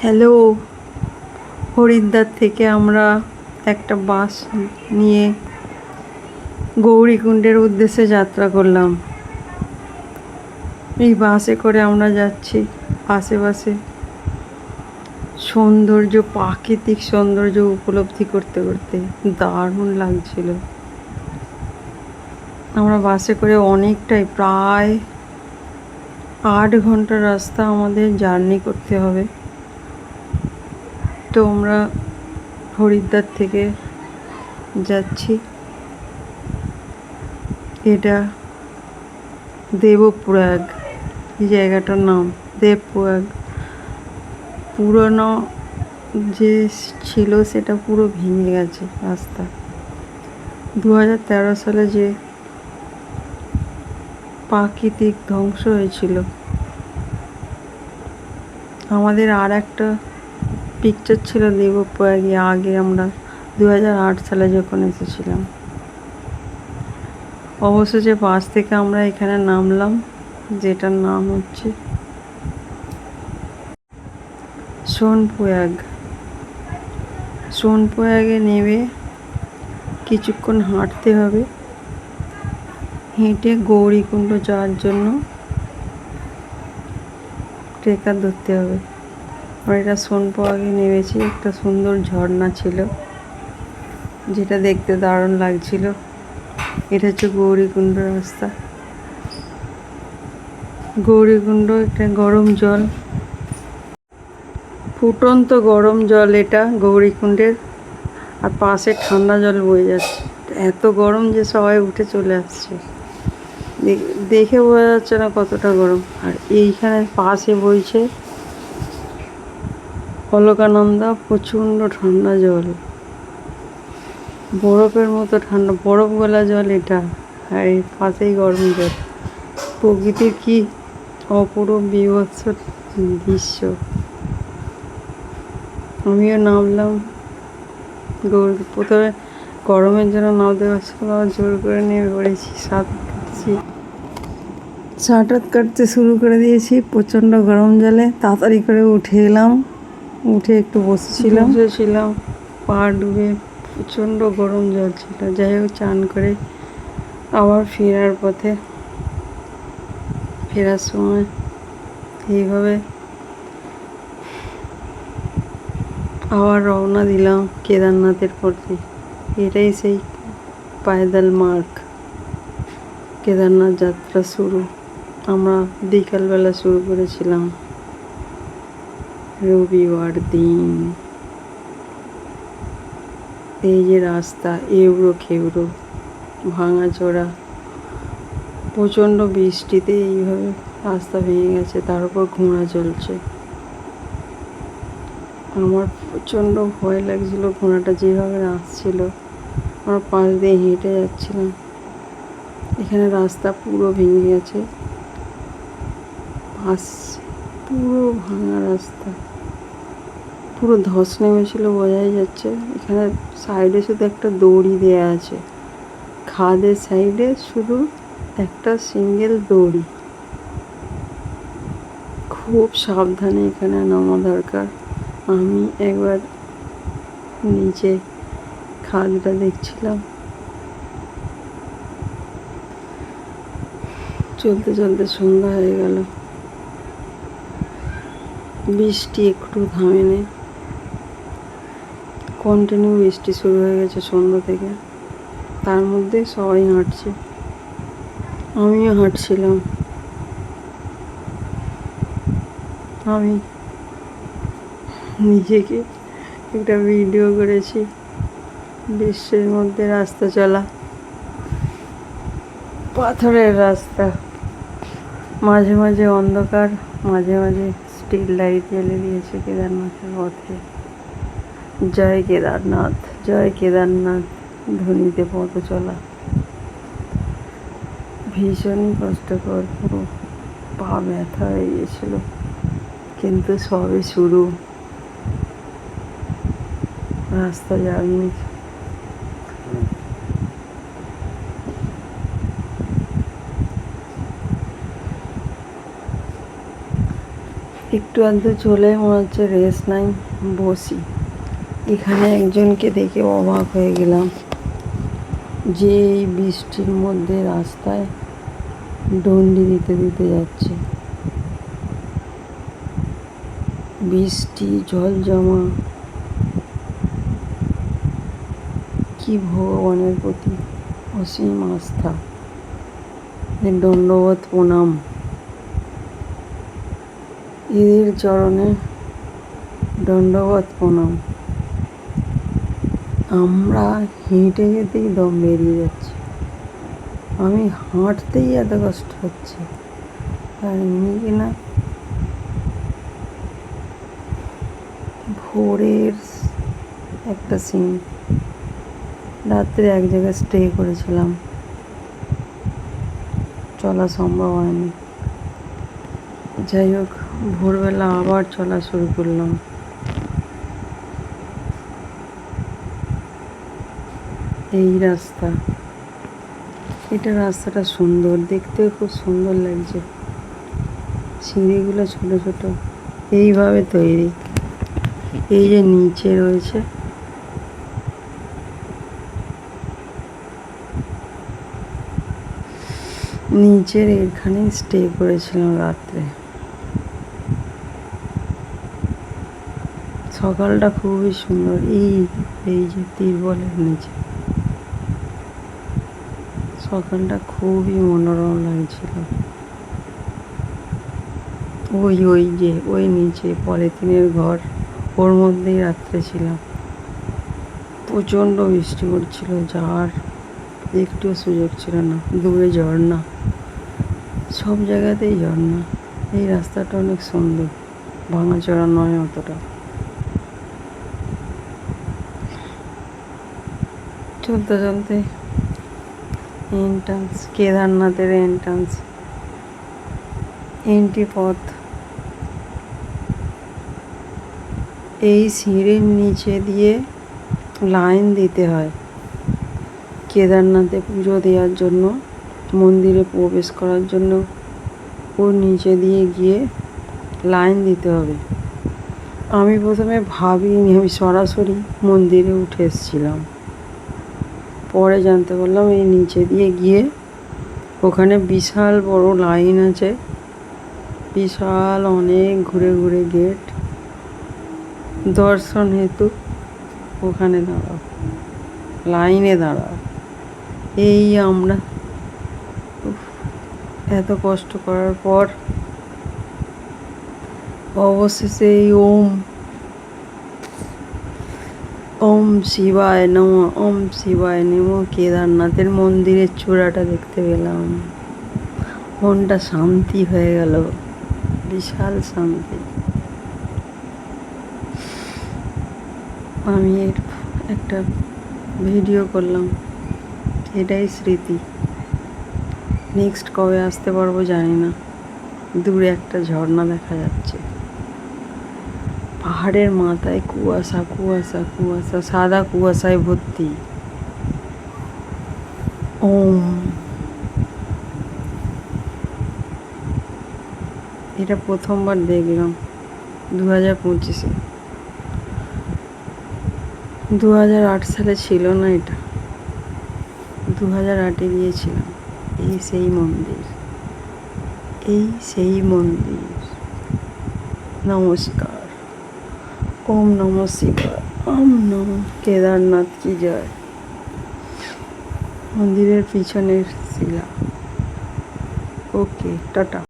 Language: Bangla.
হ্যালো, হরিদ্বার থেকে আমরা একটা বাস নিয়ে গৌরীকুণ্ডের উদ্দেশ্যে যাত্রা করলাম। এই বাসে করে আমরা যাচ্ছি আশেপাশে সৌন্দর্য, প্রাকৃতিক সৌন্দর্য উপলব্ধি করতে করতে দারুণ লাগছিল। আমরা বাসে করে অনেকটাই প্রায় 8 ঘন্টার রাস্তা আমাদের জার্নি করতে হবে। তো আমরা হরিদ্বার থেকে যাচ্ছি। এটা দেবপ্রয়াগ, এই জায়গাটার নাম দেবপ্রয়াগ। পুরনো যে ছিল সেটা পুরো ভেঙে গেছে রাস্তা। 2013 সালে যে প্রাকৃতিক ধ্বংস হয়েছিল, আমাদের আর একটা পিকচার ছিল দেবপ্রয়াগে। আগে আমরা 2008 সালে যখন এসেছিলাম। অবশেষে বাস থেকে আমরা এখানে নামলাম, যেটার নাম হচ্ছে সোনপ্রয়াগ। সোনপ্রয়াগে নেমে কিছুক্ষণ হাঁটতে হবে। হেঁটে গৌরীকুণ্ড যাওয়ার জন্য ট্রেকার ধরতে হবে। আমরা এটা সোনপ্রয়াগে নেমেছি। একটা সুন্দর ঝর্ণা ছিল, যেটা দেখতে দারুণ লাগছিল। এটা হচ্ছে গৌরীকুণ্ড রাস্তা। গৌরীকুণ্ড একটা গরম জল, ফুটন্ত গরম জল এটা গৌরীকুণ্ডের, আর পাশে ঠান্ডা জল বয়ে যাচ্ছে। এত গরম যে সবাই উঠে চলে আসছে। দেখে বোঝা যাচ্ছে না কতটা গরম। আর এইখানে পাশে বইছে অলকানন্দা, প্রচণ্ড ঠান্ডা জল, বরফের মতো ঠান্ডা, বরফ গলা জল এটা। আর এর পাশেই গরম জল। প্রকৃতির কি অপরূপ বীভৎস দৃশ্য। আমিও নামলাম। প্রথমে গরমের জন্য নামতে পারছিলাম, আবার জোর করে নেমে পড়েছি। সাঁতার কাটতে শুরু করে দিয়েছি প্রচণ্ড গরম জলে। তাড়াতাড়ি করে উঠে এলাম, উঠে একটু বসেছিলাম। পা ডুবে, প্রচণ্ড গরম জল ছিল। যাই হোক, চান করে আবার ফেরার সময় এইভাবে আবার রওনা দিলাম কেদারনাথের পথে। এটাই সেই পায়দাল মার্গ, কেদারনাথ যাত্রা শুরু। আমরা বিকালবেলা শুরু করেছিলাম, রবিবার দিন। এই যে রাস্তা, এবড়ো খেবড়ো, ভাঙাচোরা, প্রচণ্ড বৃষ্টিতে এইভাবে রাস্তা ভেঙে গেছে। তার উপর ঘোড়া চলছে। আমার প্রচণ্ড ভয় লাগছিল। ঘোড়াটা যেভাবে আসছিল, আমার পাশ দিয়ে হেঁটে যাচ্ছিলাম। এখানে রাস্তা পুরো ভেঙে গেছে, পুরো ভাঙা রাস্তা, পুরো ধস নেমেছিল, বোঝাই যাচ্ছে। এখানে সাইডে শুধু একটা দড়ি দেয়া আছে, খাদের সাইডে শুধু একটা সিঙ্গেল দড়ি। খুব সাবধানে এখানে নামা দরকার। আমি একবার নিচে খাদটা দেখছিলাম। চলতে চলতে সন্ধ্যা হয়ে গেল। বৃষ্টি একটু থামেনি, কন্টিনিউ বৃষ্টি শুরু হয়ে গেছে সন্ধ্যা থেকে। তার মধ্যে সবাই হাঁটছে, আমিও হাঁটছিলাম। আমি নিজেকে একটা ভিডিও করেছি। বৃষ্টির মধ্যে রাস্তা চলা, পাথরের রাস্তা, মাঝে মাঝে অন্ধকার, মাঝে মাঝে স্ট্রিট লাইট জ্বেলে দিয়েছে কেদারনাথের পথে। জয় কেদারনাথ, জয় কেদারনাথ ধ্বনিতে পথ চলা। ভীষণই কষ্টকর, পুরো পা ব্যথা হয়ে গেছিল। কিন্তু সবে শুরু রাস্তা জার্নি। একটু আধটু চলে মনে হচ্ছে রেস্ট নাই, বসি। এখানে একজনকে দেখে অবাক হয়ে গেলাম, যে এই বৃষ্টির মধ্যে রাস্তায় ডন্ডি দিতে দিতে যাচ্ছে। বৃষ্টি, জল জমা, কি ভগবানের প্রতি অসীম আস্থা, দণ্ডবত প্রণাম। এদের চরণে দণ্ডবত প্রণাম। আমরা হেঁটে যেতেই দম বেরিয়ে যাচ্ছে, আমি হাঁটতেই এত কষ্ট হচ্ছে, আর এমনি কিনা ভোরের একটা সিন। রাত্রে এক জায়গায় স্টে করেছিলাম, চলা সম্ভব হয়নি। যাই হোক, ভোরবেলা আবার চলা শুরু করলাম। এই রাস্তা, এটা রাস্তাটা সুন্দর, দেখতেও খুব সুন্দর লাগছে। সিঁড়িগুলো ছোট ছোট, এইভাবে তৈরি। এই যে নিচে রয়েছে, নিচের এখানে স্টে করেছিলাম রাত্রে। সকালটা খুবই সুন্দর, এই যে তিরবলের নিচে সকালটা খুবই মনোরম লাগছিল। ওই নিচে পলিথিনের ঘর, ওর মধ্যেই রাত্রে ছিলাম। প্রচণ্ড বৃষ্টি পড়ছিল, যাওয়ার একটুও সুযোগ ছিল না। দূরে ঝর্ণা, সব জায়গাতেই ঝর্ণা। এই রাস্তাটা অনেক সুন্দর, ভাঙাচোরা নয় অতটা। চলতে চলতে এন্ট্রান্স, কেদারনাথের এন্ট্রান্স, এন্ট্রি পথ। এই সিঁড়ির নিচে দিয়ে লাইন দিতে হয় কেদারনাথে পুজো দেওয়ার জন্য, মন্দিরে প্রবেশ করার জন্য। ওর নিচে দিয়ে গিয়ে লাইন দিতে হবে। আমি প্রথমে ভাবিনি, আমি সরাসরি মন্দিরে উঠে এসেছিলাম। পরে জানতে পারলাম এই নিচে দিয়ে গিয়ে ওখানে বিশাল বড় লাইন আছে, বিশাল অনেক ঘুরে ঘুরে গেট, দর্শন হেতু ওখানে দাঁড়াও, লাইনে দাঁড়াও। এই আমরা এত কষ্ট করার পর অবশেষে এই ওম শিবায় নমঃ, ওম শিবায় নমঃ কেদারনাথের মন্দিরের চূড়াটা দেখতে পেলাম। মনটা শান্তি হয়ে গেল, বিশাল শান্তি। আমি এর একটা ভিডিও করলাম, এটাই স্মৃতি। নেক্সট কবে আসতে পারবো জানি না। দূরে একটা ঝর্ণা দেখা যাচ্ছে, পাহাড়ের মাথায় কুয়াশা কুয়াশা কুয়াশা, সাদা কুয়াশায় ভর্তি। এটা প্রথমবার দেখলাম 2025-এ। 2008 সালে ছিল না এটা, 2008-এ গিয়েছিলাম। এই সেই মন্দির, এই সেই মন্দির। নমস্কার, ওম নমঃ শিবায়, ওম নমঃ কেদারনাথ কি জয়। মন্দিরের পিছনের শিলা। ওকে, টাটা।